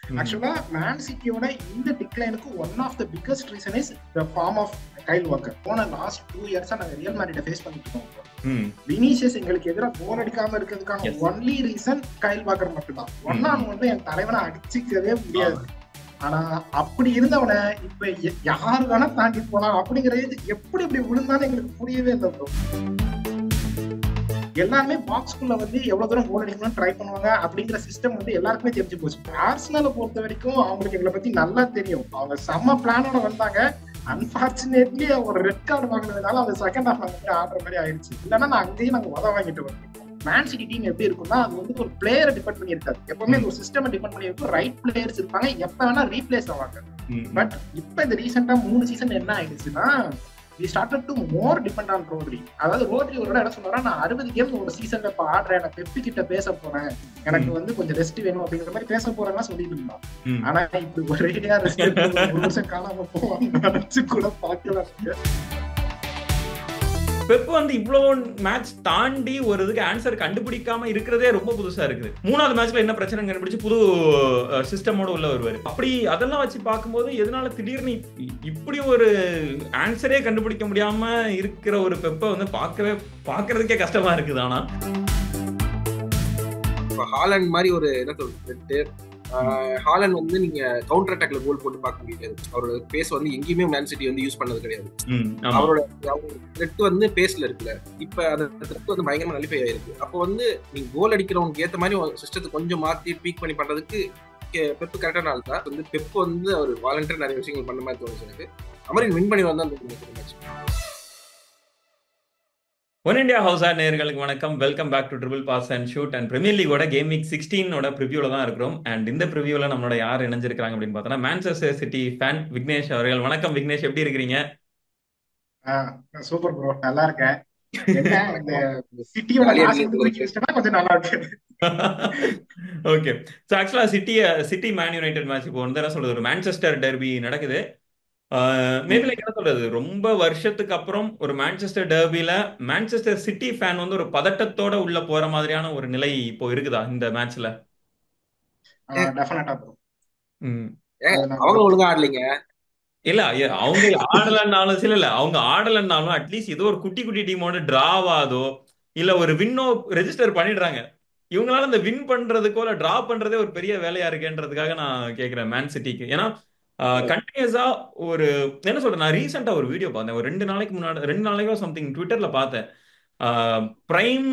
ம், ஆக்சுவலா மேன் சிட்டியோட இந்த டிக்ளைனுக்கு one of the biggest reason is the form of Kyle Walker. போன லாஸ்ட் 2 இயர்ஸா நாங்க ரியல் மேட்ரிட ஃபேஸ் பண்ணிட்டு இருக்கோம் bro. ம், வினிசியஸ் எங்களுக்கு எதிராக கோல் அடிக்காம இருக்கிறதுக்கான yes, only reason Kyle Walker மட்டும்தான். ம், ஒன்னா ம், வந்து என் தலைவனை அடிச்சுக்கவே ஆ, முடியாது. ஆனா அப்படி இருந்தவனை இப்ப யாரு வேணா தாண்டி போலாம் அப்படிங்கறது எப்படி இப்படி விழுந்தாலும் எங்களுக்கு புரியவே இல்லை bro. எல்லாருமே பாக்ஸ்குள்ள வந்து எவ்வளவு தூரம் கோல் அடிக்கணும்னு ட்ரை பண்ணுவாங்க அப்படிங்கிற சிஸ்டம் வந்து எல்லாருக்குமே தெரிஞ்சு போச்சு. ஆர்சனலை பொறுத்த வரைக்கும் அவங்களுக்கு எங்களை பத்தி நல்லா தெரியும். அவங்க செம்ம பிளானோட வந்தாங்க. அன்பார்ச்சுனேட்லி ஒரு ரெட் கார்டு வாங்கினதுனால அந்த செகண்ட் ஹாஃப் நாங்க போய் ஆடுற மாதிரி ஆயிடுச்சு. இல்லைன்னா நான் அங்கேயும் நாங்க உதவ வாங்கிட்டு வந்தோம். மேன் சிட்டி டீம் எப்படி இருக்கும்னா அது வந்து ஒரு பிளேயரை டிபெண்ட் பண்ணி இருக்காது. எப்பவுமே ம், ஒரு சிஸ்டம் டிபெண்ட் பண்ணி இருக்கும். ரைட் பிளேயர்ஸ் இருப்பாங்க, எப்ப வேணா ரீப்ளேஸ் ஆவாங்க. ம், ம், பட் இப்ப இந்த ரீசெண்டா 3 சீசன் என்ன ஆயிடுச்சுன்னா we started to more depend on rotary. அதாவது ரோட்ரி ஒரு என்ன சொன்னாரா, நான் 60 கேம் ஒரு சீசன்ல இப்ப ஆடுறேன், நான் பெப்பி கிட்ட பேச போறேன், எனக்கு ம், வந்து கொஞ்சம் ரெஸ்ட் வேணும் அப்படிங்கிற மாதிரி பேச போறேன்னா சொல்லிட்டு இருந்தான். ம். ஆனா இப்படி ஒரேடியா ரெஸ்ட் ஒரு வருஷம் காணாம போவான்னு நினைச்சு கூட பார்க்கல. பெப் வந்து இவ்வளோ மேட்ச் தாண்டி ஒரு இதுக்கு ஆன்சர் கண்டுபிடிக்காம இருக்கிறதே ரொம்ப புதுசா இருக்குது. 3வது மேட்ச்ல என்ன பிரச்சனை கண்டுபிடிச்சு புது சிஸ்டமோட உள்ள வருவாரு. அப்படி அதெல்லாம் வச்சு பார்க்கும்போது எதனால திடீர்னு இப்படி ஒரு ஆன்சரே கண்டுபிடிக்க முடியாம இருக்கிற ஒரு பெப்பை வந்து பார்க்கறதுக்கே கஷ்டமா இருக்குது. ஆனா ஹாலண்ட் மாதிரி ஒரு என்ன சொல்றது, ஹாலண்ட் வந்து நீங்க கவுண்டர் அட்டாக்ல கோல் போட்டு பார்க்க முடியாது. அவரோட பேஸ் வந்து எங்கேயுமே மேன் சிட்டி வந்து யூஸ் பண்ணது கிடையாது. அவரோட த்ரெட் வந்து பேஸ்ல இருக்குல்ல. இப்ப அந்த த்ரெட் வந்து பயங்கரமா நலிஃபை ஆயிருக்கு. அப்போ வந்து நீங்க கோல் அடிக்கிறவங்களுக்கு ஏத்த மாதிரி சிஸ்டத்தை கொஞ்சம் மாத்தி ட்வீக் பண்ணி பண்றதுக்கு பெப்பு கரெக்டான ஆள் தான். வந்து பெப்பு வந்து அவர் வாலண்டியர் நிறைய விஷயங்கள் பண்ண மாதிரி தோணுச்சு எனக்கு. அமரின் வின் பண்ணி வந்தா match. One India house R நேயர்களுக்கு வணக்கம். Welcome back to triple pass and shoot and premier லீகோட கேம் வீக் 16 ப்ரிவியூல தான் இருக்கிறோம். அண்ட் இந்த ப்ரிவியூல நம்மளோட யார் இணைஞ்சிருக்காங்க அப்படின்னு பார்த்தோம்னா மான்செஸ்டர் சிட்டி ஃபேன் விக்னேஷ் அவர்கள். வணக்கம் விக்னேஷ், எப்படி இருக்கிறீங்க? சூப்பர் ப்ரோ, நல்லா இருக்கேன். என்ன இந்த சிட்டியோட லாஸ் வந்து தூக்கி வச்சிட்டா கொஞ்சம் நல்லா இருக்கு. ஓகே, ஸோ ஆக்சுவலா சிட்டி மேன் யுனைடெட் மேட்ச் இப்போ வந்து என்ன சொல்றது, ஒரு மான்செஸ்டர் டெர்பி நடக்குது. மேபி லைக் என்ன சொல்றது, ரொம்ப வருஷத்துக்கு அப்புறம் ஒரு மான்செஸ்டர் டெர்பில மான்செஸ்டர் சிட்டி ஃபேன் வந்து ஒரு பதட்டத்தோட உள்ள போற மாதிரியான ஒரு நிலை இப்போ இருக்குதா இந்த மேட்ச்ல? டெஃபினட்டா ப்ரோ. அவங்க ஒழுங்கா ஆடலைங்க. இல்ல அவங்க ஆடலன்னாலும் சில இல்ல, அவங்க ஆடலன்னாலும் அட்லீஸ்ட் ஏதோ ஒரு குட்டி குட்டி டீமோட டிராவாதோ இல்ல ஒரு வின்னோ ரெஜிஸ்டர் பண்ணிடுறாங்க. இவங்களால இந்த வின் பண்றதுக்கோ இல்ல டிரா பண்றதே ஒரு பெரிய வேலையா இருக்குன்றதுக்காக நான் கேக்குறேன் மேன் சிட்டிக்கு. ஏன்னா கண்டினியூஸா ஒரு என்ன சொல்றேன், நான் ரீசெண்டா ஒரு வீடியோ பார்த்தேன். ஒரு 2 நாளைக்கோ சம்திங் ட்விட்டர்ல பார்த்தேன். பிரைம்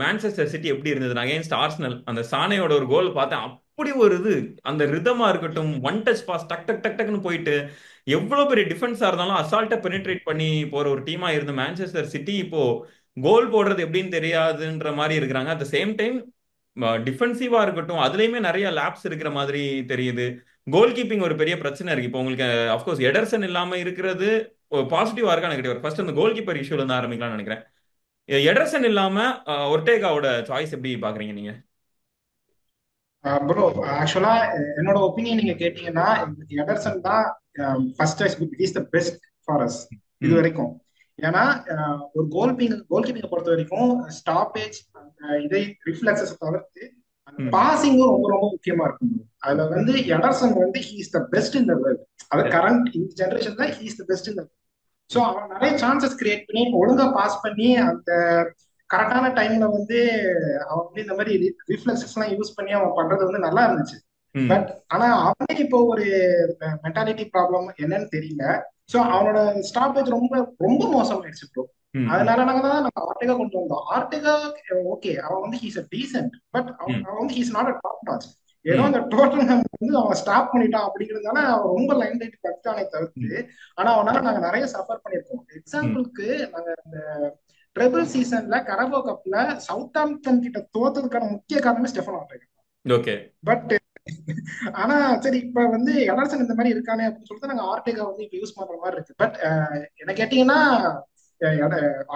மான்செஸ்டர் சிட்டி எப்படி இருந்தது அகைன்ஸ்ட் ஆர்சனல், அந்த சானையோட ஒரு கோல் பார்த்தேன். அப்படி ஒரு இது, அந்த ரிதமா இருக்கட்டும், ஒன் டச் பாஸ் டக் டக் டக் டக்னு போயிட்டு எவ்வளவு பெரிய டிஃபென்ஸா இருந்தாலும் அசால்ட்டா பெனிட்ரேட் பண்ணி போற ஒரு டீமா இருந்த மான்செஸ்டர் சிட்டி இப்போ கோல் போடுறது எப்படின்னு தெரியாதுன்ற மாதிரி இருக்கிறாங்க. அட் த சேம் டைம் டிஃபென்சிவா இருக்கட்டும் அதுலயுமே நிறைய லேப்ஸ் இருக்கிற மாதிரி தெரியுது. கோல் கீப்பிங் ஒரு பெரிய பிரச்சனை இருக்கு இப்போ உங்களுக்கு. அஃப்கோர்ஸ் எடர்சன் இல்லாம இருக்கிறது பாசிட்டிவா இருக்கா நெகட்டிவ்? ஃபர்ஸ்ட் அந்த கோல் கீப்பர் இஷ்யூல இருந்து ஆரம்பிக்கலாம்னு நினைக்கிறேன். எடர்சன் இல்லாம ஒர்டேகாவோட சாய்ஸ் எப்படி பாக்குறீங்க நீங்க? ப்ரோ ஆக்சுவலா என்னோட ஒப்பீனியன் நீங்க கேட்டீங்கன்னா எடர்சன் தான் first choice. Is the best for us இது வரைக்கும். ஏன்னா ஒரு கோல் கீப்பிங்கை பொறுத்த வரைக்கும் ஸ்டாப்பேஜ் இதை ரிஃப்ளெக்ஸஸ் தவிர்த்து பாசிங்கும் ரொம்ப ரொம்ப முக்கியமா இருக்கும். அதுல வந்து எடர்சன் வந்து he is the best in the world. அது கரண்ட் இந்த ஜெனரேஷன்ல he is the best in the. So அவன் நிறைய சான்சஸ் கிரியேட் பண்ணி ஒழுங்கா பாஸ் பண்ணி அந்த கரெக்டான டைம்ல வந்து அவன் வந்து இந்த மாதிரி ரிஃப்ளெக்ஸஸ் எல்லாம் யூஸ் பண்ணி அவன் பண்றது வந்து நல்லா இருந்துச்சு. பட் ஆனா அவனுக்கு இப்போ ஒரு மென்டாலிட்டி ப்ராப்ளம் என்னன்னு தெரியல. ஸோ அவனோட ஸ்டாப்பேஜ் ரொம்ப ரொம்ப மோசமாயிடுச்சு ப்ரோ. அதனால நாங்க ஆர்டெகா கொண்டு வந்தோம். ஆர்டெகா ஓகே, அவன் வந்து ஹீஸ் அ டீசென்ட், பட் அவன் வந்து he's not a top notch. ஏதோ அந்த டோட்டல் வந்து அவன் ஸ்டாப் பண்ணிட்டான் அப்படிங்கிறதுனால அவன் ரொம்ப லைன் லைட் பட்டானே தவிர்த்து. ஆனா அவனால நாங்க நிறைய சஃபர் பண்ணிருக்கோம். எக்ஸாம்பிளுக்கு நாங்க இந்த ட்ரிபிள் சீசன்ல கரபோ கப்ல சவுத்தாம்ப்டன் கிட்ட தோத்ததுக்கான முக்கிய காரணமே ஸ்டெஃபன் ஆர்டெகா. ஓகே, பட் ஆனா சரி இப்ப வந்து எடர்சன் இந்த மாதிரி இருக்கானே அப்படின்னு சொல்லிட்டு நாங்க ஆர்டெகா வந்து இப்ப யூஸ் பண்ற மாதிரி இருக்கு. பட் என்ன கேட்டீங்கன்னா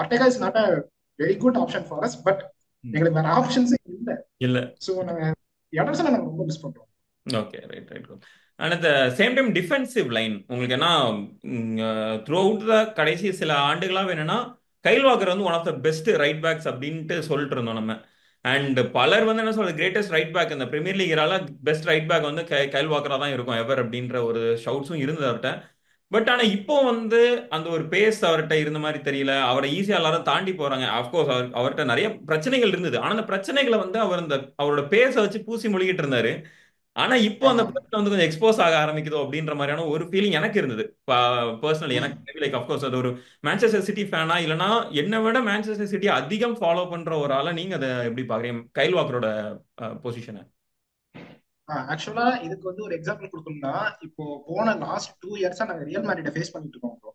Ortega is not a very good option for us. But எங்களுக்கு வேற ஆப்ஷன்ஸே இல்ல. சோ நாங்க எடர்சனை நாங்க ரொம்ப மிஸ் பண்றோம். Okay, right right. And at the same time defensive line உங்களுக்கு என்ன த்ரூ அவுட் த கடைசி சில ஆண்டுகளா வேணும்னா கைல் வாக்கர் வந்து one of the best right backs அப்படின்ட்டு சொல்லிட்டு இருந்தோம் நம்ம. அண்ட் பலர் வந்து என்ன சொல்றது, கிரேட்டஸ்ட் ரைட் பேக் இந்த பிரீமியர் லீக் இரால பெஸ்ட் ரைட் பேக் வந்து கைல் வாக்கரா தான் இருக்கும் எவர் அப்படின்ற ஒரு ஷவுட்ஸும் இருந்தது அவர்கிட்ட. பட் ஆனா இப்போ வந்து அந்த ஒரு பேஸ் அவர்கிட்ட இருந்த மாதிரி தெரியல. அவரை ஈஸியா எல்லாரும் தாண்டி போறாங்க. அப்கோர்ஸ் அவர்கிட்ட நிறைய பிரச்சனைகள் இருந்தது. ஆனா அந்த பிரச்சனைகளை வந்து அவர் அந்த அவரோட பேஸை வச்சு பூசி மொழிகிட்டு இருந்தாரு. ஆனா இப்போ அந்த ஆமா. பிரச்சனை வந்து கொஞ்சம் எக்ஸ்போஸ் ஆக ஆரம்பிக்குதோ அப்படின்ற மாதிரியான ஒரு ஃபீலிங் எனக்கு இருந்தது பர்சனலி. எனக்கு லைக் அப்கோர்ஸ் அது ஒரு மேன்செஸ்டர் சிட்டி ஃபேனா இல்லைன்னா என்னை விட மேன்செஸ்டர் சிட்டி அதிகம் ஃபாலோ பண்ற ஒரு ஆளா நீங்க அதை எப்படி பாக்குறீங்க கைல் வாக்கரோட பொசிஷனை? ஆக்சுவலா இதுக்கு வந்து ஒரு எக்ஸாம்பிள் கொடுக்கணும்னா, இப்போ போன லாஸ்ட் 2 இயர்ஸா நாங்க ரியல் மேட்ரிட ஃபேஸ் பண்ணிட்டு இருக்கோம் ப்ரோ.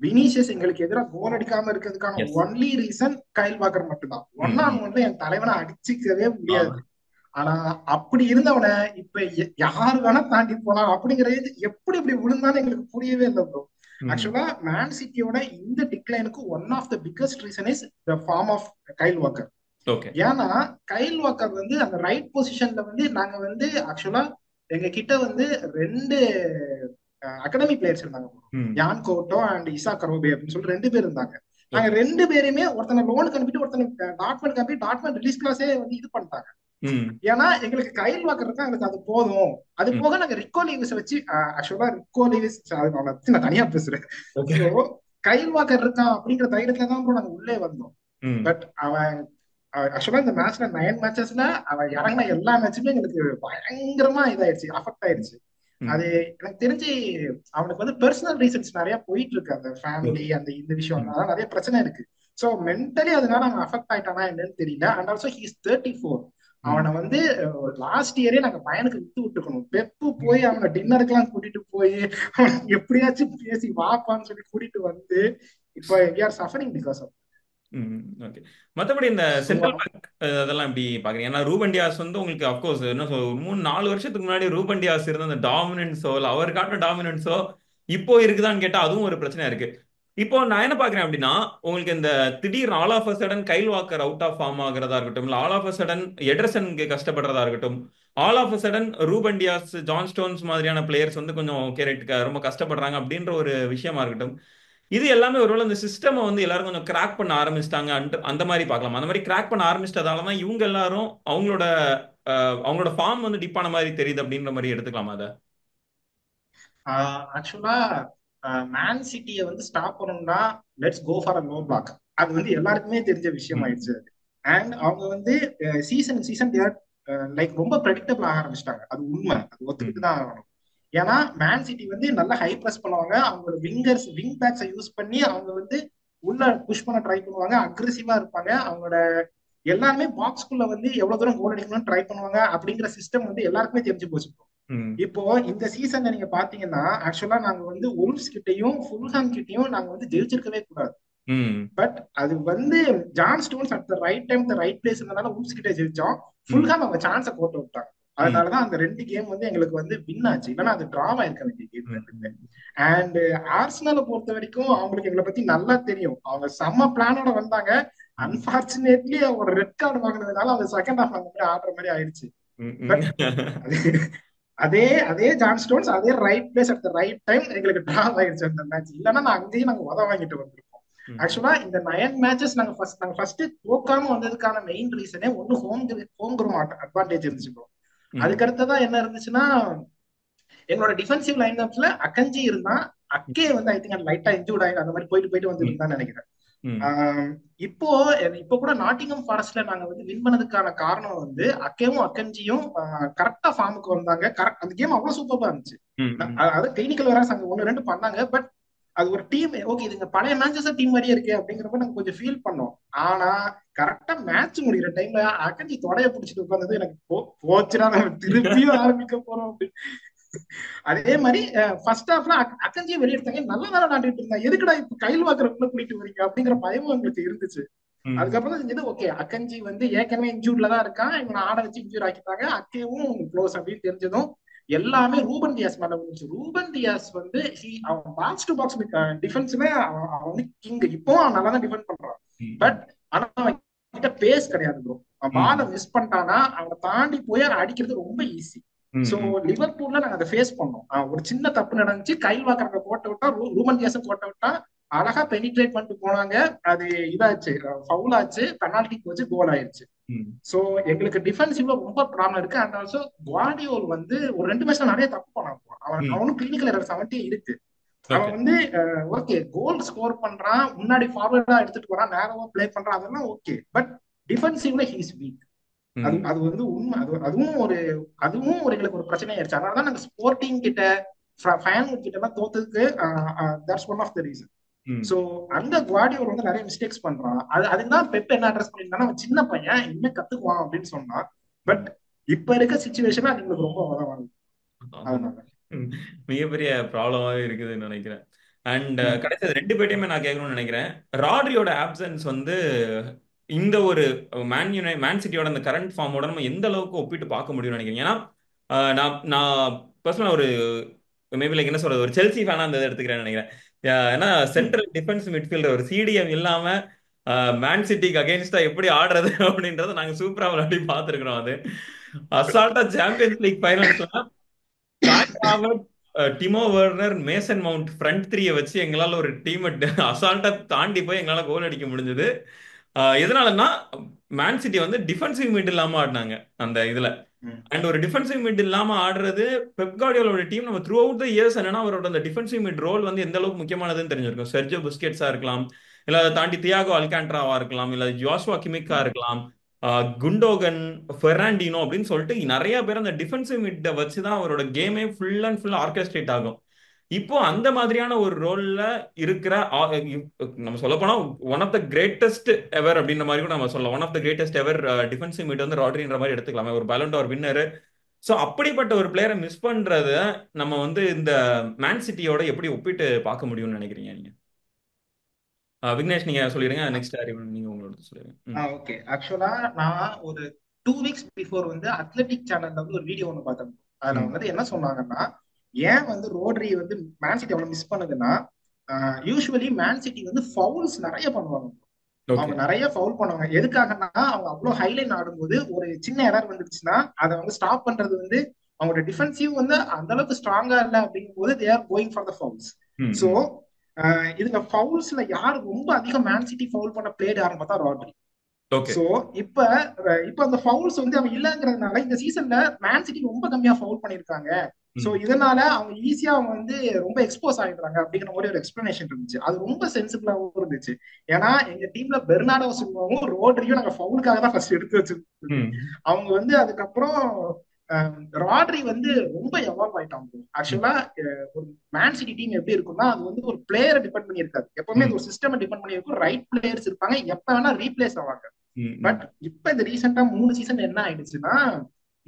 வினிசியஸ் எங்களுக்கு எதிராக கோல் அடிக்காம இருக்கிறதுக்கான ஒன்லி ரீசன் கைல் வாக்கர் மட்டும்தான். 1-on-1 என் தலைவனை அடிச்சுக்கவே முடியாது. ஆனா அப்படி இருந்தவனை இப்ப யாரு வேணா தாண்டி போலாம் அப்படிங்கறது எப்படி இப்படி விழுந்தாலும் எங்களுக்கு புரியவே இல்லை ப்ரோ. ஆக்சுவலா மேன் சிட்டியோட இந்த டிக்ளைனுக்கு one of the biggest reason is the form of Kyle Walker. ஏன்னா கைல் வாக்கர் வந்து அந்த ரைட் பொசிஷன்ல வந்து நாங்க வந்து ஆக்சுவலா எங்க கிட்ட வந்து 2 அகாடமி பிளேயர்ஸ் இருந்தாங்க, யான் கோட்டோ அண்ட் இசா கரோபே அப்படின்னு சொல்லி 2 பேர் இருந்தாங்க. நாங்க 2 பேருமே ஒருத்தனை லோனுக்கு அனுப்பிட்டு ஒருத்தனை டாட்மெண்ட் அனுப்பி டாட்மெண்ட் ரிலீஸ் கிளாஸே வந்து இது பண்ணிட்டாங்க. ஏன்னா எங்களுக்கு கைல் வாக்கர் இருக்கா, எங்களுக்கு அது போதும். அது போக நாங்க ரிக்கோ லீவிஸ் வச்சு ஆக்சுவலா ரிக்கோ லீவிஸ் நான் தனியா பேசுறேன். கைல் வாக்கர் இருக்கான் அப்படிங்கிற தைரியத்துல தான் நாங்க உள்ளே வந்தோம். பட் அவன் ஆக்சுவலா இந்த மேட்ச்ல 9 மேட்சஸ்ல அவன் இறங்கின எல்லா மேட்சுமே எங்களுக்கு பயங்கரமா இதாயிருச்சு, அஃபெக்ட் ஆயிருச்சு. அது எனக்கு தெரிஞ்சு அவனுக்கு வந்து பர்சனல் ரீசன்ஸ் நிறைய போயிட்டு இருக்கு, அந்த ஃபேமிலி அந்த இந்த விஷயம் அதனால நிறைய பிரச்சனை இருக்கு. சோ மென்டலி அதனால அவன் அஃபெக்ட் ஆயிட்டானா என்னன்னு தெரியல. And also he is 34. அவனை வந்து லாஸ்ட் இயரே நாங்க பையனுக்கு விட்டுக்கணும். பெப்பு போய் அவனை டின்னருக்கு எல்லாம் கூட்டிட்டு போய் அவனுக்கு எப்படியாச்சும் பேசி வாப்பான்னு சொல்லி கூட்டிட்டு வந்து இப்போ we are suffering because of. Okay. மற்றபடி இந்த சென்ட்ரல் பேங்க் அதெல்லாம் எப்படி பாக்குறீங்க? ஏன்னா ரூபன் டியாஸ் வந்து உங்களுக்கு அப்கோர்ஸ் என்ன 3-4 வருஷத்துக்கு முன்னாடி ரூபன் டியாஸ் இருந்த அந்த டாமினன்ஸோ இல்லை அவர் காட்டின டாமினன்ஸோ இப்போ இருக்குதான்னு கேட்டா அதுவும் ஒரு பிரச்சனையா இருக்கு. இப்போ நான் என்ன பாக்குறேன் அப்படின்னா, உங்களுக்கு இந்த திடீர் all of a sudden Kyle Walker out of form ஆகிறதா இருக்கட்டும், இல்லை ஆல் ஆஃப் அ சடன் எடர்சனுக்கு கஷ்டப்படுறதா இருக்கட்டும், all of a sudden Ruben Dias John Stones மாதிரியான பிளேயர்ஸ் வந்து கொஞ்சம் ரொம்ப கஷ்டப்படுறாங்க அப்படின்ற ஒரு விஷயமா இருக்கட்டும், இது எல்லாமே ஒருவேளை இந்த சிஸ்டம் வந்து எல்லாரும் கொஞ்சம் கிராக் பண்ண ஆரம்பிச்சிட்டாங்க அந்த மாதிரி பார்க்கலாம். அந்த மாதிரி கிராக் பண்ண ஆரம்பிச்சிட்டதால தான் இவங்க எல்லாரும் அவங்களோட ஃபார்ம் வந்து டிப்பான மாதிரி தெரியுது அப்படின்ற மாதிரி எடுத்துக்கலாமா அதை? ஆக்சுவலா மேன் சிட்டியை வந்து ஸ்டாப் பண்ணணும்னா let's go for a low block. அது வந்து எல்லாருக்குமே தெரிஞ்ச விஷயம் ஆயிடுச்சு. அண்ட் அவங்க வந்து சீசன் லைக் ரொம்ப ப்ரெடிக்டபிள் ஆக ஆரம்பிச்சிட்டாங்க. அது உண்மை, அது ஒத்துக்கிட்டு தான் ஆகணும். ஏன்னா மேன் சிட்டி வந்து நல்லா ஹை பிரஸ் பண்ணுவாங்க. அவங்களோட விங் பேக்ஸை யூஸ் பண்ணி அவங்க வந்து உள்ள புஷ் பண்ண ட்ரை பண்ணுவாங்க, அக்ரெசிவா இருப்பாங்க. அவங்களோட எல்லாருமே பாக்ஸ்குள்ள வந்து எவ்வளவு தூரம் கோல் அடிக்கணும்னு ட்ரை பண்ணுவாங்க அப்படிங்கிற சிஸ்டம் வந்து எல்லாருக்குமே தெரிஞ்சு போச்சு. இப்போ இந்த சீசன்ல நீங்க பாத்தீங்கன்னா ஆக்சுவலா நாங்க வந்து உல்ஃப்ஸ் கிட்டையும் ஃபுல்ஹாம் கிட்டையும் நாங்க வந்து ஜெயிச்சிருக்கவே கூடாது. பட் அது வந்து John stones at the right time the right place இருந்தனால உல்ஃப்ஸ் கிட்ட ஜெயிச்சோம். ஃபுல்ஹாம் அவங்க சான்ஸை போட்டு விட்டாங்க. அதனாலதான் அந்த 2 கேம் வந்து எங்களுக்கு வந்து வின் ஆச்சு, இல்லைன்னா அது டிராவா இருக்க வேண்டிய கேம். அண்ட் ஆர்சனலை பொறுத்த வரைக்கும் அவங்களுக்கு எங்களை பத்தி நல்லா தெரியும். அவங்க செம்ம பிளானோட வந்தாங்க. அன்பார்ச்சுனேட்லி ஒரு ரெட் கார்டு வாங்கினதுனால அந்த செகண்ட் ஹாஃப் அந்த மாதிரி ஆடுற மாதிரி ஆயிடுச்சு. அதே ஜான் ஸ்டோன்ஸ் அதே right place at the right time எங்களுக்கு டிராவ் ஆயிடுச்சு அந்த மேட்ச். இல்லைன்னா நான் அங்கேயும் நாங்க உத வாங்கிட்டு வந்திருக்கோம். ஆக்சுவலா இந்த 9 மேட்சஸ் நாங்க ஃபர்ஸ்ட் தோக்காம வந்ததுக்கான மெயின் ரீசனே ஒன்னு ஹோம் கிரவுண்ட் அட்வான்டேஜ் இருந்துச்சு. அதுக்கடுத்ததான் என்ன இருந்துச்சுன்னா எங்களோட டிஃபென்சிவ் லைன் அப்ஸ்ல அக்கஞ்சி இருந்தா, அக்கே வந்து ஐ திங்க் லைட்டா இன்ஜூர்ட் ஆகி அந்த மாதிரி போயிட்டு வந்து இருந்தான்னு நினைக்கிறேன். இப்போ கூட நாட்டிங்ஹாம் ஃபாரஸ்ட்ல நாங்க வந்து வின் பண்ணதுக்கான காரணம் வந்து அக்கேவும் அக்கஞ்சியும் கரெக்டா ஃபார்முக்கு வந்தாங்க. கரெக்ட் அந்த கேம் அவ்வளவு சூப்பரா இருந்துச்சு. அதாவது டெக்னிக்கல் வேற அங்க 1-2 பண்ணாங்க. பட் அது ஒரு டீம் ஓகே இதுங்க பழைய மேட்சஸ் டீம் மாதிரியே இருக்கு அப்படிங்கிறப்ப நாங்க கொஞ்சம் ஃபீல் பண்ணோம். ஆனா கரெக்டா மேட்ச் முடிகிற டைம்ல அக்கஞ்சி தொடைய பிடிச்சிட்டு உட்கார்ந்தது எனக்கு போச்சுனா நம்ம திருப்பியும் ஆரம்பிக்க போறோம் அப்படின்னு. அதே மாதிரி ஃபர்ஸ்ட் ஹாஃப்ல அக்கஞ்சியை வெளியெடுத்தாங்க, நல்லா தான் விளையாண்டுட்டு இருந்தா, எதுக்குடா இப்ப கைல் வாக்குறதுக்குள்ள கூட்டிட்டு வரீங்க அப்படிங்கிற பயமும் எங்களுக்கு இருந்துச்சு. அதுக்கப்புறம் தான் செஞ்சது ஓகே அக்கஞ்சி வந்து ஏற்கனவே இன்ஜூர்ல தான் இருக்கான், இவனை ஆட வச்சு இன்ஜூர் ஆக்கிட்டாங்க, அக்கேவும் க்ளோஸ் அப்படின்னு தெரிஞ்சதும் எல்லாமே ரூபன் டியாஸ் மேல இருந்துச்சு. ரூபன் டியாஸ் வந்து அவன் பாக்ஸ் டு பாக்ஸ் டிஃபென்ஸ்ல அவன் வந்து கிங். இப்போ அவன் நல்லா தான் டிஃபெண்ட் பண்றான். பட் ஆனா அவன் கிட்ட பேஸ் கிடையாது ப்ரோ. அவன் பாலை மிஸ் பண்ணிட்டானா அவனை தாண்டி போய் அடிக்கிறது ரொம்ப ஈஸி. சோ லிவர்பூல்ல நாங்க அதை ஃபேஸ் பண்ணோம். ஒரு சின்ன தப்பு நடந்துச்சு, கைல் வாக்கறத போட்டு விட்டா, ரூபன் டியாஸை போட்டு விட்டா, அழகா பெனிட்ரேட் பண்ணிட்டு போனாங்க. அது இதாச்சு, ஃபவுல் ஆச்சு, பெனால்டி போச்சு, கோல் ஆயிடுச்சு. சோ எங்களுக்கு டிஃபென்சிவ்ல ரொம்ப ப்ராப்ளம் இருக்கு. அண்ட் ஆல்சோ குவார்டியோல் வந்து ஒரு 2 மேட்ச்ல நிறைய தப்பு பண்ணான். அவனும் கிளினிக்கல் எரர் 70 இருக்கு. அவன் வந்து ஓகே கோல் ஸ்கோர் பண்றான், முன்னாடி ஃபார்வர்டா எடுத்துட்டு போறான், நேரவா பிளே பண்றான், அதெல்லாம் ஓகே. பட் டிஃபென்சிவ்ல ஹி இஸ் வீக். அது வந்து உண்மை. அதுவும் ஒரு எங்களுக்கு ஒரு பிரச்சனை ஆயிடுச்சு. அதனாலதான் நாங்க ஸ்போர்ட்டிங் கிட்ட ஃபயன்வுட் கிட்ட எல்லாம் தோத்ததுக்கு that's one of the reason. So அந்த குவார்டியோல் வந்து நிறைய மிஸ்டேக்ஸ் பண்றான். அதுதான் பெப் என்ன அட்ரஸ் பண்ணிருந்தானா, அவன் சின்ன பையன் இனிமே கத்துக்குவான் அப்படின்னு சொன்னான். பட் இப்ப இருக்க சிச்சுவேஷன் அது எங்களுக்கு ரொம்ப உதவாங்க. அதனால மிகப்பெரிய ப்ராப்ளமாவே இருக்குதுன்னு நினைக்கிறேன். அண்ட் கடைசி 2 பேர்ட்டையுமே நான் கேட்கணும்னு நினைக்கிறேன். ராட்ரியோட ஆப்சன்ஸ் வந்து இந்த ஒரு மேன் சிட்டியோட அந்த கரண்ட் ஃபார்மோட நம்ம எந்த அளவுக்கு ஒப்பிட்டு பார்க்க முடியும்னு நினைக்கிறேன். ஏன்னா நான் நான் பர்சனலா ஒரு மேபி லைக் என்ன சொல்றது, ஒரு செல்சி ஃபேனா அந்த இதை எடுத்துக்கிறேன்னு நினைக்கிறேன். ஏன்னா சென்ட்ரல் டிஃபென்ஸ் மிட்ஃபீல்டர் ஒரு சிடிஎம் இல்லாம மேன் சிட்டிக்கு அகைன்ஸ்டா எப்படி ஆடுறது அப்படின்றத நாங்க சூப்பரா விளையாடி பார்த்துருக்கிறோம். அது அசால்ட்டா சாம்பியன்ஸ் லீக் ஃபைனல்ஸ்ல Kai Havertz, Timo Werner, Mason Mount front த்ரீயை வச்சு எங்களால ஒரு டீமை அசால்ட்டா தாண்டி போய் எங்களால கோல் அடிக்க முடிஞ்சது. எதனாலன்னா மேன் சிட்டி வந்து டிஃபென்சிவ் மிட் இல்லாம ஆடினாங்க அந்த இதுல. அண்ட் ஒரு டிஃபென்சிவ் மிட் இல்லாம ஆடுறது பெப் கார்டியோலோட டீம் நம்ம த்ரூ அவுட் த இயர்ஸ் என்னன்னா அவரோட அந்த டிஃபென்சிவ் மிட் ரோல் வந்து எந்த அளவுக்கு முக்கியமானதுன்னு தெரிஞ்சிருக்கும். செர்ஜியோ புஸ்கெட்ஸா இருக்கலாம், இல்ல அதை தாண்டி தியாகோ அல்கான்ட்ராவா இருக்கலாம், இல்ல ஜோஸ்வா கிமிக்கா இருக்கலாம், குண்டோகன், ஃபெர்னாண்டினோ அப்படின்னு சொல்லிட்டு நிறைய பேர் அந்த டிஃபென்சிவ் மிட்டை வச்சு தான் அவரோட கேமே ஃபுல் அண்ட் ஃபுல் ஆர்கெஸ்ட்ரேட் ஆகும். இப்போ அந்த மாதிரியான ஒரு ரோல்ல இருக்கிற நம்ம சொல்ல போனா one of the greatest ever அப்படின்ற மாதிரி கூட நம்ம சொல்லலாம். One of the greatest ever defensive mid வந்து ராட்ரின்ற மாதிரி எடுத்துக்கலாமே, ஒரு பேலன் டோர் வின்னர். ஸோ அப்படிப்பட்ட ஒரு பிளேயரை மிஸ் பண்றத நம்ம வந்து இந்த மேன் சிட்டியோட எப்படி ஒப்பிட்டு பார்க்க முடியும்னு நினைக்கிறீங்க நீங்க? விக்னேஷ் நீங்க சொல்லிடுங்க, நெக்ஸ்ட் நீங்க உங்களோட சொல்லிடுங்க. ஓகே, ஆக்சுவலா நான் ஒரு 2 வீக்ஸ் பிஃபோர் வந்து அத்லெட்டிக் சேனல்ல வந்து ஒரு வீடியோ ஒன்று பார்த்தேன். அதுல வந்து என்ன சொன்னாங்கன்னா, ஏன் வந்து ரோட்ரி வந்து மேன் சிட்டி அவ்வளவு மிஸ் பண்ணுதுன்னா, யூஸ்வலி மேன் சிட்டி வந்து ஃபவுல்ஸ் நிறைய பண்ணுவாங்க. அவங்க நிறைய ஃபவுல் பண்ணுவாங்க. எதுக்காகனா அவங்க அவ்வளவு ஹைலைன் ஆடும்போது ஒரு சின்ன எரர் வந்துருச்சுன்னா அதை வந்து ஸ்டாப் பண்றது வந்து அவங்களோட டிஃபென்சிவ் வந்து அந்த அளவுக்கு ஸ்ட்ராங்கா இல்லை அப்படிங்கும் போது they are going for the fowls. So இதுல ஃபவுல்ஸ்ல யார் ரொம்ப அதிகம் மேன் சிட்டி ஃபவுல் பண்ண பிளேயர் யாருன்னு பார்த்தா ராட்ரி. சோ இப்ப அந்த ஃபவுல்ஸ் வந்து அவன் இல்லங்கிறதுனால இந்த சீசன்ல மேன் சிட்டி ரொம்ப கம்மியா ஃபவுல் பண்ணிருக்காங்க. சோ இதனால அவங்க ஈஸியா அவங்க வந்து ரொம்ப எக்ஸ்போஸ் ஆயிடுறாங்க அப்படிங்கிற மாதிரி ஒரு எக்ஸ்பிளனேஷன் இருந்துச்சு. அது ரொம்ப சென்சிபிளாவும் இருந்துச்சு. ஏன்னா எங்க டீம்ல பெர்னார்டோ சில்வாவும் ரோட்ரியும் நாங்க ஃபவுலுக்காக தான் ஃபர்ஸ்ட் எடுத்து வச்சிருக்கோம். அவங்க வந்து அதுக்கப்புறம் ராட்ரி வந்து ரொம்ப எவால்வ் ஆயிட்டாங்க. ஆக்சுவலா ஒரு மேன் சிட்டி டீம் எப்படி இருக்கும்னா அது வந்து ஒரு பிளேயரை டிபெண்ட் பண்ணி இருக்காது. எப்பவுமே ஒரு சிஸ்டம் டிபெண்ட் பண்ணி இருக்கும். ரைட் பிளேயர்ஸ் இருப்பாங்க, எப்ப வேணா ரீப்ளேஸ் ஆவாங்க. பட் இப்ப இந்த ரீசெண்டா 3 சீசன் என்ன ஆயிடுச்சுன்னா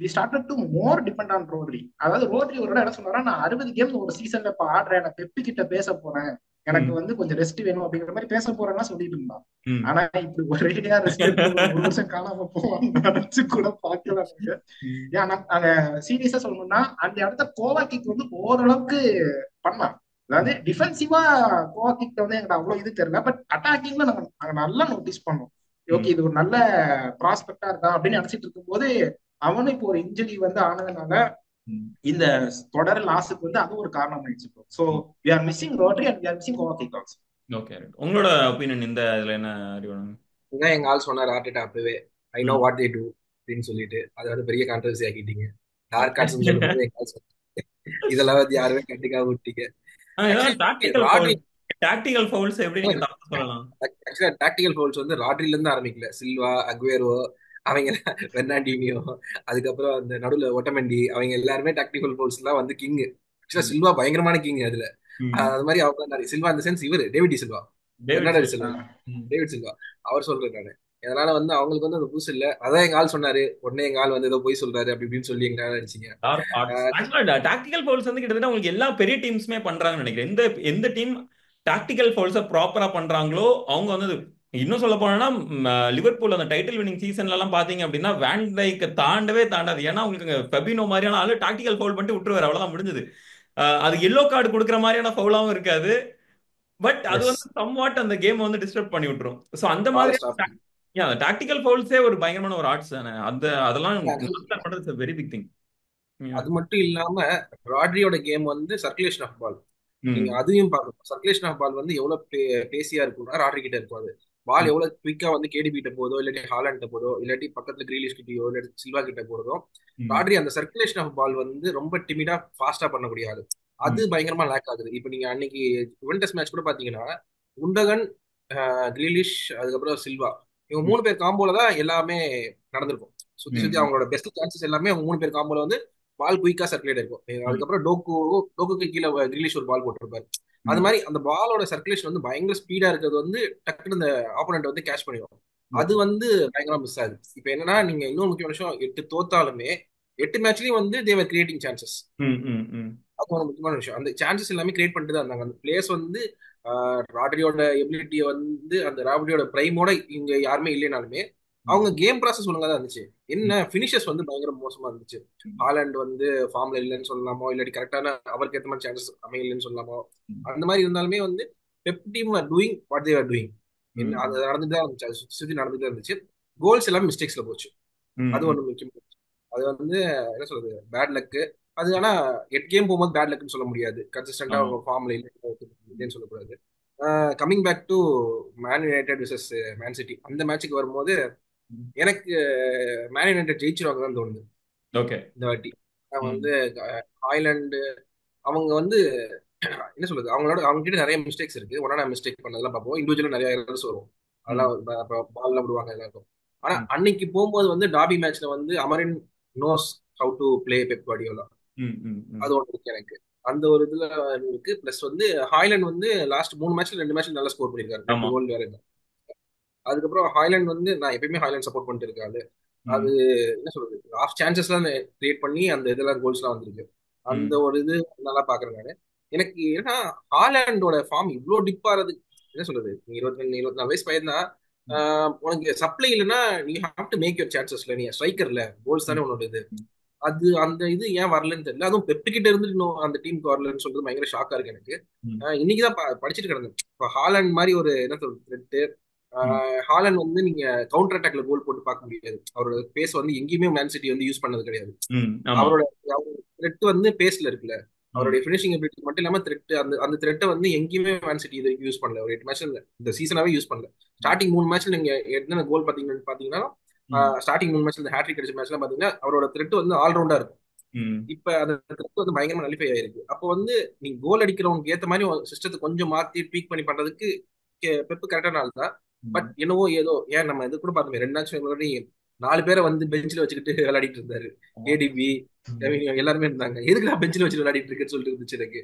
we started to more depend on rotary. அதாவது ரோட்ரி ஒரு என்ன சொன்னாரா, நான் 60 கேம் ஒரு சீசன்ல இப்ப ஆடுறேன், நான் பெப்பு கிட்ட பேச போறேன், எனக்கு வந்து கொஞ்சம் ரெஸ்ட் வேணும் அப்படிங்கிற மாதிரி பேச போறேன்னா சொல்லிட்டு இருந்தான். ஆனா இப்படி ஒரேடியா ரெஸ்ட் ஒரு வருஷம் காணாம போவான்னு நினைச்சு கூட பாக்கல. ஏன்னா நாங்க சீரியஸா சொல்லணும்னா அந்த இடத்த கோவாக்கிக் வந்து ஓரளவுக்கு பண்ணலாம். அதாவது டிஃபென்சிவா கோவாக்கிக் வந்து எங்களுக்கு அவ்வளவு இது தெரியல. பட் அட்டாக்கிங்ல நாங்க நல்லா நோட்டீஸ் பண்ணோம். ஓகே இது ஒரு நல்ல ப்ராஸ்பெக்டா இருக்கா அப்படின்னு நினைச்சிட்டு இருக்கும் போது அவனும் இப்போ ஒரு இன்ஜுரி வந்து ஆனதுனால இந்த தொடர் லாஸுக்கு வந்து அது ஒரு காரணம் ஆயிடுச்சு. So we are missing Rodri and we are missing Kovacic also. Okay, உங்களோட ஒபினியன் இந்த இதுல என்ன அறிவாங்க? இதான் எங்க ஆள் சொன்னார் ஆர்டேட்டா அப்பவே I know what they to அப்படின்னு சொல்லிட்டு அதை வந்து பெரிய கான்ட்ரவர்சி ஆக்கிட்டீங்க. டார்க் ஆர்ட்ஸ் சொல்லும்போது எங்க ஆள் சொன்னாங்க இதெல்லாம் வந்து யாருமே கண்டிக்காம விட்டீங்க. டாக்டிகல் ஃபவுல்ஸ் எப்படி நீங்க தப்பு சொல்லலாம்? ஆக்சுவலா டாக்டிகல் ஃபவுல்ஸ் வந்து ராட்ரில இருந்து ஆரம்பிக்கல. சில்வா, அக்வேரோ, அவங்க பெர்னாண்டினியோ, அதுக்கப்புறம் அந்த நடுவுல ஒட்டமெண்டி, அவங்க எல்லாருமே டாக்டிகல் ஃபவுல்ஸ் எல்லாம் வந்து கிங். ஆக்சுவலா சில்வா பயங்கரமான கிங் அதுல. அது மாதிரி அவங்க சில்வா இந்த சென்ஸ் இவரு டேவிட் சில்வா, டேவிட் சில்வா அவர் சொல்றாரு நானு. அதனால வந்து அவங்களுக்கு வந்து அந்த புதுசு இல்ல. அதான் எங்க ஆள் சொன்னாரு, உடனே எங்க ஆள் வந்து ஏதோ போய் சொல்றாரு அப்படி இப்படின்னு சொல்லி எங்க நினைச்சீங்க. டாக்டிகல் ஃபவுல்ஸ் வந்து கிட்டத்தட்ட உங்களுக்கு எல்லா பெரிய டீம்ஸுமே பண்றாங்கன்னு நினைக்கிறேன். எந்த டீம் டாக்டிகல் ஃபவுல்ஸை ப்ராப்பரா பண்றாங்களோ அவங்க வந்து இன்னும் சொல்ல போனா லிவர்பூல் அந்த டைட்டில் வினிங் சீசன்ல எல்லாம் பாத்தீங்க அப்படின்னா வேன் டைக்க தாண்டவே தாண்டாது. ஏன்னா உங்களுக்கு ஃபெபினோ மாதிரியான ஆளு டாக்டிகல் ஃபவுல் பண்ணிட்டு விட்டுருவாரு, அவ்வளவுதான் முடிஞ்சது. அது எல்லோ கார்டு கொடுக்குற மாதிரியான ஃபவுலாவும் இருக்காது. பட் அது வந்து சம்வாட் அந்த கேம் வந்து டிஸ்டர்ப் பண்ணி விட்டுரும். சோ அந்த மாதிரி டாக்டிகல் ஃபவுல்ஸே ஒரு பயங்கரமான ஒரு ஆர்ட்ஸ் தானே. அதெல்லாம் பண்றது வெரி பிக் திங். அது மட்டும் இல்லாம ராட்ரியோட கேம் வந்து சர்க்குலேஷன் ஆஃப் பால். நீங்க அதையும் பார்க்கணும். சர்க்குலேஷன் ஆஃப் பால் வந்து எவ்வளவு பேசியா இருக்கும்னா ராட்ரி கிட்ட இருக்கும். அது பால் எவ்வளவு குவிக்கா வந்து கேடிபி கிட்ட போதோ, இல்லாட்டி ஹாலண்ட் போதோ, இல்லாட்டி பக்கத்துல கிரீலிஷ் கிட்டயோ, இல்லாட்டி சில்வா கிட்ட போறதோ, ராட்ரி அந்த சர்க்குலேஷன் ஆஃப் பால் வந்து ரொம்ப டிமிடா ஃபாஸ்டா பண்ணக்கூடிய ஆளு. அது பயங்கரமா லேக் ஆகுது. இப்ப நீங்க அன்னைக்கு யுவென்டஸ் மேட்ச் கூட பாத்தீங்கன்னா, குண்டகன், கிரீலிஷ், அதுக்கப்புறம் சில்வா, இவங்க 3 பேர் காம்போல தான் எல்லாமே நடந்திருக்கும். சுத்தி சுத்தி அவங்களோட பெஸ்ட் சான்சஸ் எல்லாமே அவங்க 3 பேர் காம்போல வந்து பால் குயிக்கா சர்க்குலேட் இருக்கும். அதுக்கப்புறம் டோக்குக்கு கீழே கிரீலிஷ் ஒரு பால் போட்டிருப்பாரு. அது மாதிரி அந்த பாலோட சர்க்குலேஷன் வந்து பயங்கர ஸ்பீடா இருக்கிறது வந்து டக்குனு இந்த ஆப்போனண்ட் வந்து கேட்ச் பண்ணிடும். அது வந்து பயங்கரமா மிஸ் ஆகுது. இப்ப என்னன்னா, நீங்க இன்னொரு முக்கியமான விஷயம், 8 தோத்தாலுமே 8 மேட்ச்லயும் வந்து தேவர் கிரியேட்டிங் சான்சஸ். அது ஒரு முக்கியமான விஷயம். அந்த சான்சஸ் எல்லாமே கிரியேட் பண்ணிட்டு தான் இருந்தாங்க. அந்த பிளேயர்ஸ் வந்து ராட்ரியோட எபிலிட்டியை வந்து அந்த ராட்ரியோட பிரைமோட இங்க யாருமே இல்லைனாலுமே அவங்க கேம் ப்ராசஸ் ஒழுங்கா தான் இருந்துச்சு. என்ன பினிஷஸ் வந்து பயங்கர மோசமா இருந்துச்சு. ஹாலண்ட் வந்து ஃபார்ம்ல இல்லைன்னு சொல்லலாமோ, இல்லாட்டி கரெக்டான அவருக்கு ஏற்ற மாதிரி சான்சஸ் அமையலன்னு சொல்லலாமோ. அந்த மாதிரி இருந்தாலுமே வந்து Pep team are doing what they are doing. என்ன அது நடந்துட்டு தான் இருந்துச்சு, சுத்தி நடந்துட்டு தான் இருந்துச்சு. கோல்ஸ் எல்லாமே மிஸ்டேக்ஸ்ல போச்சு. அது ஒண்ணு முக்கியம். அது வந்து என்ன சொல்றது, பேட் லக்கு. அது ஆனா 8 கேம் போகும்போது பேட் லக்னு சொல்ல முடியாது. கன்சிஸ்டன்டா அவங்க ஃபார்ம்ல இல்லைன்னு சொல்லக்கூடாது. Coming back to Man United versus Man City, அந்த மேட்சுக்கு வரும்போது எனக்கு மேன் யுனைடெட் ஜெயிச்சிருவாங்க தான் தோணுது இந்த வாட்டி. வந்து ஹாய்லாண்டு அவங்க வந்து என்ன சொல்றது, அவங்க கிட்ட நிறைய மிஸ்டேக்ஸ் இருக்கு. ஒன்னா மிஸ்டேக் பண்ணதெல்லாம் பார்ப்போம், இண்டிவிஜுவலா நிறைய எரர்ஸ் வரும். அதெல்லாம் பால்லாம் விடுவாங்க எல்லாருக்கும். ஆனா அன்னைக்கு போகும்போது வந்து டாபி மேட்ச்ல வந்து Amorim knows how to play Pep Guardiola. அது ஒன்று இருக்கு எனக்கு. அந்த ஒரு இதுல இருக்கு. பிளஸ் வந்து ஹாய்லாண்ட் வந்து லாஸ்ட் 3 மேட்ச்ல 2 மேட்ச்ல நல்லா ஸ்கோர் பண்ணிருக்காரு. 2 கோல் வேற. அதுக்கப்புறம் ஹாய்லாண்ட் வந்து நான் எப்பயுமே ஹாய்லாண்ட் சப்போர்ட் பண்ணிட்டு இருக்காரு. அது என்ன சொல்றது, ஆஃப் சான்சஸ் எல்லாம் கிரியேட் பண்ணி அந்த இதெல்லாம் கோல்ஸ் எல்லாம் வந்திருக்கு. அந்த ஒரு இது நல்லா பாக்குறேன் நானு. எனக்கு ஏன்னா ஹாலாண்டோட ஃபார்ம் இவ்வளவு டிப்பாறது, என்ன சொல்றது, நீ 24 வயசு பையன் தான், உனக்கு சப்ளை இல்லைன்னா நீ ஹாவ் டு மேக் யுவர் சான்சஸ்ல, நீ ஸ்ட்ரைக்கர்ல கோல்ஸ் தானே உன்னோட இது. அது அந்த இது ஏன் வரலன்னு தெரியல. அதுவும் பெப்பு கிட்ட இருந்து இன்னும் அந்த டீமுக்கு வரலன்னு சொல்றது பயங்கர ஷாக்கா இருக்கு எனக்கு. இன்னைக்குதான் படிச்சுட்டு கிடந்தேன். இப்போ ஹாலாண்ட் மாதிரி ஒரு என்ன சொல்றது, ஹாலண்ட் வந்து நீங்க கவுண்டர் அட்டாக்ல கோல் போட்டு பார்க்க முடியாது. அவரோட பேஸ் வந்து எங்கேயுமே மேன் சிட்டி வந்து யூஸ் பண்ணது கிடையாது. அவரோட த்ரெட் வந்து பேஸ்ல இருக்குல்ல, அவருடைய பினிஷிங் எபிலிட்டி மட்டும் இல்லாம த்ரெட், அந்த த்ரெட்டை வந்து எங்கேயுமே மேன் சிட்டி இது யூஸ் பண்ணல. ஒரு 8 மேட்ச்ல இந்த சீசனாவே யூஸ் பண்ணல. ஸ்டார்டிங் 3 மேட்ச்ல நீங்க என்னென்ன கோல் பாத்தீங்கன்னா ஸ்டார்டிங் 3 மேட்ச்ல இந்த ஹேட்ரிக் கிடைச்ச மேட்ச்லாம் பாத்தீங்கன்னா அவரோட த்ரெட் வந்து ஆல்ரவுண்டா இருக்கும். இப்ப அந்த த்ரெட் வந்து பயங்கரமா நலிஃபை ஆயிருக்கு. அப்போ வந்து நீங்க கோல் அடிக்கிறவங்களுக்கு ஏத்த மாதிரி சிஸ்டத்தை கொஞ்சம் மாத்தி ட்வீக் பண்ணி பண்றதுக்கு பெப்பு கரெக்டான ஆள் தான். பட் என்னவோ ஏதோ, ஏன் நம்ம இது கூட பார்த்தோமே 2 மேட்ச் முன்னாடி 4 பேரை வந்து பெஞ்சில் வச்சுக்கிட்டு விளையாடிட்டு இருந்தாரு. ஏடிபி எல்லாருமே இருந்தாங்க. எதுக்கு நான் பெஞ்சில் வச்சு விளையாடிட்டு இருக்கேன்னு சொல்லிட்டு இருந்துச்சு எனக்கு.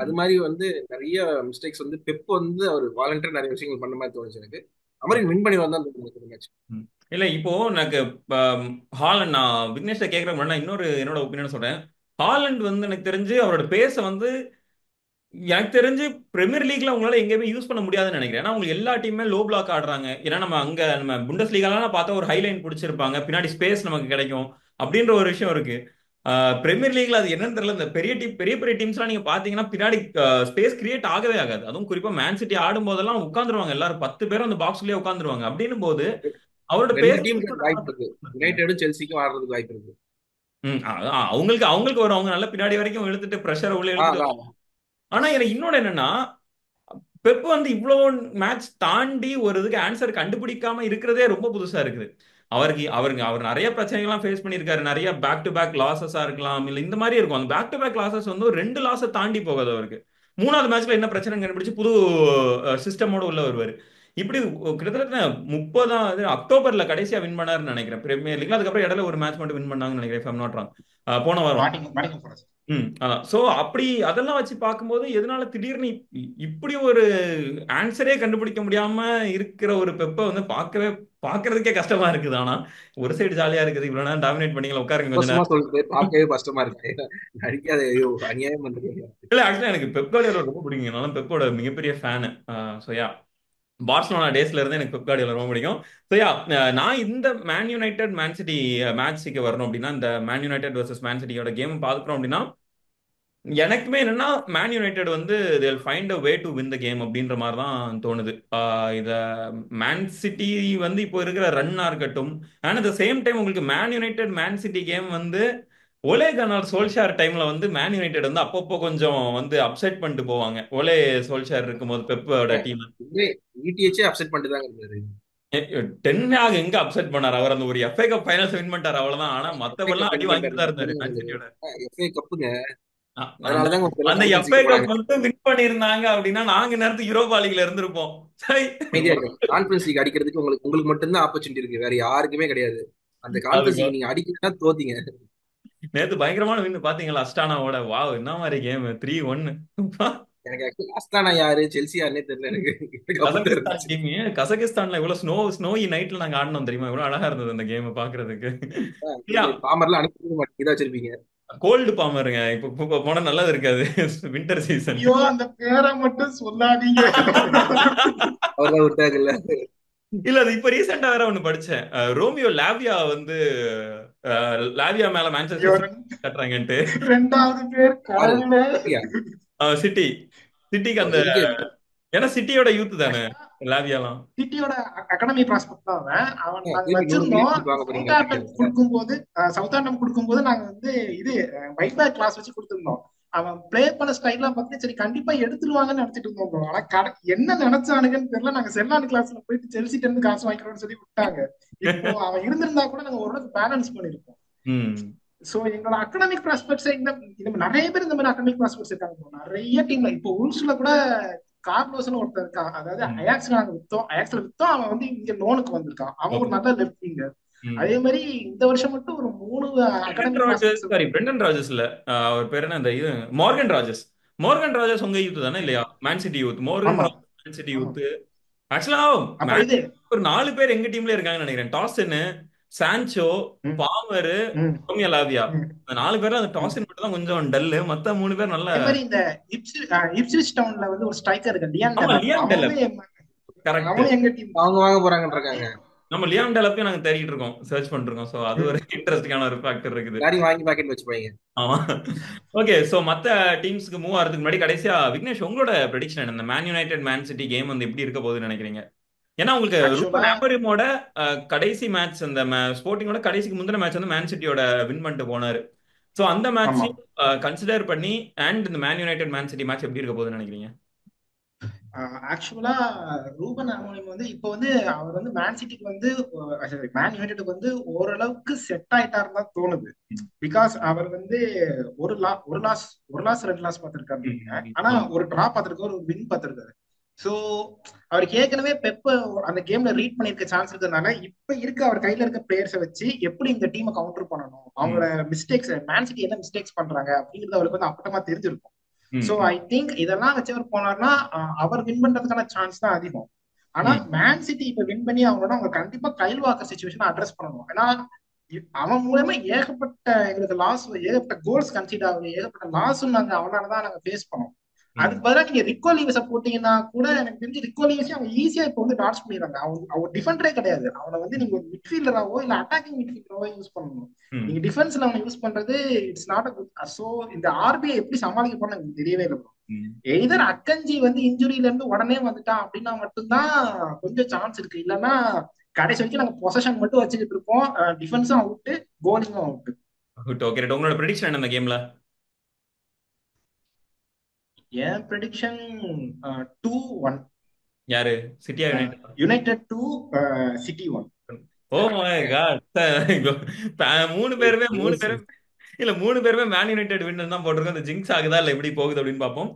அது மாதிரி வந்து நிறைய மிஸ்டேக்ஸ் வந்து பெப் வந்து அவர் வாலண்டியர் நிறைய விஷயங்கள் பண்ண மாதிரி தோணுச்சு எனக்கு. அமரின் வின் பண்ணி வந்தா அந்த மேட்ச். இல்ல இப்போ எனக்கு ஹாலண்ட், நான் விக்னேஷ கேட்கற முன்னாடி இன்னொரு என்னோட ஒப்பீனியன் சொல்றேன். ஹாலண்ட் வந்து எனக்கு தெரிஞ்சு அவரோட பேச வந்து எனக்கு தெரிஞ்சு பிரீமியர் லீக்ல உங்களால எங்கேயுமே யூஸ் பண்ண முடியாதுன்னு நினைக்கிறேன். ஏன்னா அவங்க எல்லா டீமுமே லோ பிளாக் ஆடுறாங்க. ஏன்னா நம்ம புண்டஸ் லீகாலாம் பார்த்தா ஒரு ஹைலைன் பிடிச்சிருப்பாங்க, பின்னாடி ஸ்பேஸ் நமக்கு கிடைக்கும் அப்படின்ற ஒரு விஷயம் இருக்கு. பிரீமியர் லீக்ல அது என்னன்னு தெரியல. இந்த பெரிய பெரிய டீம்ஸ்லாம் நீங்க பாத்தீங்கன்னா பின்னாடி ஸ்பேஸ் கிரியேட் ஆகவே ஆகாது. அதுவும் குறிப்பா மேன் சிட்டி ஆடும் போதெல்லாம் உட்காந்துருவாங்க, எல்லாரும் 10 பேரும் அந்த பாக்ஸ்லயே உட்காந்துருவாங்க. அப்படின்னும் போது அவரோட பேஸ் வாய்ப்பு இருக்கு. யுனைடெடும் செல்சிக்கும் ஆடுறதுக்கு வாய்ப்பு இருக்கு. அவங்களுக்கு வரும், அவங்க நல்ல பின்னாடி வரைக்கும் இழுத்துட்டு பிரஷர் உள்ள இழுத்துட்டு. ஆனா எனக்கு இன்னொன்னு என்னன்னா, பெப் வந்து இவ்வளவு மேட்ச் தாண்டி ஒரு இதுக்கு ஆன்சர் கண்டுபிடிக்காம இருக்கிறதே ரொம்ப புதுசா இருக்குது. அவர் நிறைய பிரச்சனைகள்லாம் ஃபேஸ் பண்ணியிருக்காரு. நிறைய பேக் டு பேக் லாசஸா இருக்கலாம், இல்ல இந்த மாதிரி இருக்கும். அந்த பேக் டு பேக் லாசஸ் வந்து 2 லாஸை தாண்டி போகாது அவருக்கு. 3வது மேட்ச்ல என்ன பிரச்சனை கண்டுபிடிச்சு புது சிஸ்டமோட உள்ள வருவாரு. இப்படி கிட்டத்தட்ட 30 அக்டோபர்ல கடைசியா வின் பண்ணாருன்னு நினைக்கிறேன் பிரீமியர் லீக்ல. அதுக்கப்புறம் இடையில ஒரு மேட்ச் மட்டும் வின் பண்ணாங்கன்னு நினைக்கிறேன், போன வாரம். சோ அப்படி அதெல்லாம் வச்சு பார்க்கும்போது எதனால திடீர்னு இப்படி ஒரு ஆன்சரே கண்டுபிடிக்க முடியாம இருக்கிற ஒரு பெப்பை வந்து பாக்குறதுக்கே கஷ்டமா இருக்குது. ஆனா ஒரு சைடு ஜாலியா இருக்குது, இவ்வளவு நேரம் டாமினேட் பண்ணீங்களா, உட்காருங்க கொஞ்ச நேரம். பார்க்கவே கஷ்டமா இருக்கு, நடிக்காத அநியாயம் பண்றீங்க. இல்ல ஆக்சுவலா எனக்கு பெப் கார்டியோலா ரொம்ப பிடிக்கும். என்னால பெப்போட மிகப்பெரிய ஃபேனு. பார்சலோனா டேஸ்ல இருந்து எனக்கு பெப் கார்டியோலா ரொம்ப பிடிக்கும். ஸோ யா, நான் இந்த மேன் யுனைடெட் மேன் சிட்டி மேட்ச்சுக்கு வரணும் அப்படின்னா, இந்த மேன் யுனைடெட் வர்சஸ் மேன் சிட்டியோட கேம் பார்க்குறோம் அப்படின்னா, எனக்குமே என்னன்னா மேன் யுனைடெட் வந்து they'll find a way to win the game அப்படின்ற மாதிரி தான் தோணுது. இத மேன் சிட்டி வந்து இப்போ இருக்கிற ரன்னா இருக்கட்டும், and at the same time உங்களுக்கு Man United Man City game வந்து ஒலே கனார் சோல்ஷார் டைம்ல வந்து மேன் யுனைடெட் வந்து அப்பப்போ கொஞ்சம் வந்து அப்செட் பண்ணிட்டு போவாங்க. ஒலே சோல்ஷார் இருக்கும்போது பெப்போட டீம் இடிஹெச்சே அப்செட் பண்ணிட்டு தான் இருந்தாரு. டென்னாக எங்க அப்செட் பண்ணாரு அவர்? அந்த ஒரு எஃப்ஏ கப் ஃபைனல்ஸ் வின் பண்ணிட்டாரு அவ்வளவுதான். ஆனா எஃப்ஏ மத்தவெல்லாம் கப் அடி வின் வாங்கிட்டு தான் பண்ணிட்டாரு. இருந்தாரு மேன் சிட்டியோட. எஃப்ஏ கப்புங்க. அந்த அதனாலதான் கொஞ்சம் அந்த சாம்பியன்ஸ் எஃப்ஏ லீக் கப் போறாங்க. மட்டும் வின் பண்ணியிருந்தாங்க அப்படின்னா நாங்க நேரத்துக்கு யூரோப்பா லீக்ல இருந்திருப்போம். சை. அமைதியா இருக்கும். கான்ஃபரன்ஸ் லீக் அடிக்கிறதுக்கு உங்களுக்கு உங்களுக்கு மட்டும்தான் ஆப்பர்ச்சுனிட்டி இருக்கு, வேற யாருக்குமே கிடையாது. அந்த கான்ஃபரன்ஸ் அதுக்கு லீக் நீங்க அடிக்கலன்னா தோத்தீங்க. நேத்து பயங்கரமான வின் பாத்தீங்களா அஸ்டானாவோட? வாவ், என்ன மாதிரி கேம்! 3-1. எனக்கு ஆக்சுவலி அஸ்தானா யாரு செல்சி யாருன்னே தெரியல எனக்கு. எனக்கு அப்படிதான் கசகிஸ்தான் இருந்துச்சு. டீம். கசகிஸ்தான்ல இவ்வளவு ஸ்னோயி நைட்ல நாங்க ஆடினோம் தெரியுமா? இவ்வளவு அழகா இருந்தது அந்த கேம் பாக்குறதுக்கு. பாமர்லாம் அனுப்பி மாட்டேன், இதான் வச்சிருப்பீங்க. கோல்டு பாமருங்க. இப்ப போனா நல்லது இருக்காது. Winter season. ஐயோ அந்த பேரை மட்டும் சொல்லாதீங்க. அவர்தான் விட்டாங்கல்ல. இல்ல, அது இப்ப ரீசெண்டா வேற ஒண்ணு படிச்சேன். ரோமியோ லாவியா வந்து லாவியா மேல ஐயோ, மான்செஸ்டர் சிட்டி கட்டுறாங்கன்ட்டு. ரெண்டாவது பேர் யாரு? கடவுள. சரியா? சிட்டி சிட்டிக்கு அந்த, எங்க? ஏன்னா சிட்டியோட யூத் தானே ஆக்சுவலா லாவியாலாம். சிட்டியோட அகாடமி ப்ராஸ்பெக்ட் தான் அவன். நாங்க திருப்பி 100 வச்சிருந்தோம். மில்லியன் கொடுப்பாங்க போறீங்க சவுத்தாண்டம் அடிக்கிறதுக்கு. கொடுக்கும்போது சவுத்தாண்டம் கொடுக்கும்போது நாங்க வந்து இது பைபேக் கிளாஸ் வச்சு கொடுத்துருந்தோம். அவன் ப்ளே பண்ண ஸ்டைல்லாம் பார்த்து சரி கண்டிப்பா எடுத்துருவாங்கன்னு நினைச்சிட்டு இருந்தோம் bro. ஆனா என்ன நினைச்சானுங்கன்னு தெரியல. நாங்க செல்லான் கிளாஸ்ல போயிட்டு செல்சிட்ட இருந்து காசு வாங்கிக்கிறோம்னு சொல்லி விட்டாங்க. இப்போ அவன் இருந்திருந்தா கூட நாங்க ஓரளவுக்கு பேலன்ஸ் பண்ணிருப்போம். ம். சோ எங்களோட அகடமிக் ப்ராஸ்பெக்ட்ஸ் இந்த நிறைய பேர் இந்த மாதிரி அகடமிக் ப்ராஸ்பெக்ட்ஸ் இருக்காங்க bro. நிறைய டீம்ல இப்போ உல்ஸ்ல கூட கார்லோஸ்னு ஒருத்தர் இருக்கான். அதாவது ம். அயாக்ஸ்ல நாங்க அயாக்ஸ்ல வித்தோம். அவன் வந்து இங்க லோனுக்கு வந்திருக்கான். அவன் ஒரு ஓகே. நல்ல லெஃப்ட் விங்கர். ம். அதே மாதிரி இந்த வருஷம் மட்டும் ஒரு 3 academic Rodgers, prospects. Sorry Brendan Rodgers இல்ல, அவர் பேர் என்ன, அந்த இது மார்கன் ராஜர்ஸ். மார்கன் ராஜர்ஸ் உங்க யூத் தானே இல்லையா? Man City youth. மார்கன் ஆமா ராஜர்ஸ் மேன் சிட்டி ஆமா. யூத். ஆக்சுவலா அப்புறம் மேன் இது ஒரு 4 பேர் எங்க டீம்ல இருக்காங்கன்னு நினைக்கிறேன். டாசன், சான்சோ, ம், பாமர், ம், ரோமியோ லாவியா. ம், இந்த 4 பேர்ல அந்த ம். டாசன் மட்டும் தான் கொஞ்சம் டல்லு. மத்த 3 பேர் நல்ல. அதே மாதிரி இந்த இப்ஸ்விச் டவுன்ல வந்து ஒரு ஸ்ட்ரைக்கர் இருக்கு லியான் ஆமா, டெலப். லியாம் டெலப். கரெக்ட். அவனும் எங்க டீம் தான். அவங்க வாங்க போறாங்கன்னு இருக்காங்க. நம்ம லியாம் டெலப்பையும் நாங்க தேடிட்டு இருக்கோம், சர்ச் பண்ணிட்டு இருக்கோம். சோ அது ஒரு இன்ட்ரெஸ்டிங்கான ஒரு ஃபேக்டர் இருக்குது. எல்லாரையும் வாங்கி பாக்கெட் வச்சுப்பாங்க. ஆமா. ஓகே, சோ மத்த டீம்ஸ்க்கு மூவ் ஆகிறதுக்கு முன்னாடி கடைசியா விக்னேஷ், உங்களோட ப்ரெடிக்ஷன் என்ன? இந்த Man United Man City game வந்து எப்படி இருக்க போகுதுன்னு நினைக்கிறீங்க? ஏன்னா உங்களுக்கு ஆக்சுவலா ரூபன் ஆமரிமோட கடைசி மேட்ச், அந்த ஸ்போர்ட்டிங்கோட கடைசிக்கு முந்தின மேட்ச் வந்து மேன் சிட்டியோட வின் பண்ணிட்டு போனாரு. சோ அந்த ஆமா. மேட்சையும் கன்சிடர் பண்ணி அண்ட் இந்த Man United Man city match எப்படி இருக்க போகுதுன்னு நினைக்கிறீங்க? ஆக்சுவலா ரூபன் அமோனிம் வந்து இப்போ வந்து அவர் வந்து மேன் சிட்டிக்கு வந்து மேன் யுனைடெடுக்கு வந்து ஓரளவுக்கு செட் ஆயிட்டாருன்னு தான் தோணுது. பிகாஸ் அவர் வந்து ஒரு லாஸ் 2 லாஸ் பார்த்திருக்காரு. ஆனா ஒரு டிரா பார்த்திருக்காரு, ஒரு வின் பார்த்திருக்காரு. சோ அவருக்கு ஏற்கனவே பெப்ப அந்த கேம்ல ரீட் பண்ணிருக்க சான்ஸ் இருக்கிறதுனால இப்ப இருக்க அவர் கையில இருக்க பிளேயர்ஸை வச்சு எப்படி இந்த டீமை கவுண்டர் பண்ணணும், அவங்களோட மிஸ்டேக்ஸ், மேன் சிட்டி என்ன மிஸ்டேக்ஸ் பண்றாங்க அப்படிங்கிறது அவருக்கு வந்து அப்பட்டமா தெரிஞ்சிருக்கும். சோ ஐ திங்க் இதெல்லாம் வச்சு அவர் போனார்னா அவர் வின் பண்றதுக்கான சான்ஸ் தான் அதிகம். ஆனா மேன் சிட்டி இப்ப வின் பண்ணி அவங்க கண்டிப்பா கைல் வாக்கர் சிச்சுவேஷன் அட்ரஸ் பண்ணணும். ஏன்னா அவன் மூலமா ஏகப்பட்ட எங்களுக்கு லாஸ், ஏகப்பட்ட கோல்ஸ் கன்சிடர் ஆகுது, ஏகப்பட்ட லாஸும் நாங்க அவனாலதான் நாங்க ஃபேஸ் பண்ணோம். அதுக்கு பதிலாக நீங்க ரிக்கோ லீவஸ போட்டீங்கன்னா கூட எனக்கு தெரிஞ்சு ரிக்கோ லீவஸே அவங்க ஈஸியா இப்போ வந்து டாட்ச் பண்ணிடுறாங்க. அவங்க டிஃபெண்டரே கிடையாது. அவனை வந்து நீங்க ஒரு மிட்ஃபீல்டராவோ இல்ல அட்டாக்கிங் மிட்ஃபீல்டராவோ யூஸ் பண்ணணும். நீங்க டிஃபென்ஸ்ல அவனை யூஸ் பண்றது it's not a good. So இந்த ஆர்பிஐ எப்படி சமாளிக்க போறோம் எனக்கு தெரியவே இல்லை. எய்தர் அக்கஞ்சி வந்து இன்ஜுரியில இருந்து உடனே வந்துட்டான் அப்படின்னா மட்டும்தான் கொஞ்சம் சான்ஸ் இருக்கு. இல்லைன்னா கடைசி வரைக்கும் நாங்க பொசிஷன் மட்டும் வச்சுக்கிட்டு இருப்போம். டிஃபென்ஸும் அவுட்டு, கோலிங்கும் அவுட்டு. ஓகே, உங்களோட ப்ரெடிக்ஷன் என்ன இந்த கேம்ல? என் ப்ரெடிக்ஷன் 2-1. யாரு? சிட்டியா United? United 2, City 1. Oh my God. 3 பேருமே இல்ல 3 பேருமே மேன் யுனைடெட் வின்னர் தான் போட்டிருக்கோம். இந்த ஜிங்ஸ் ஆகுதா இல்ல எப்படி போகுது அப்படின்னு பார்ப்போம்.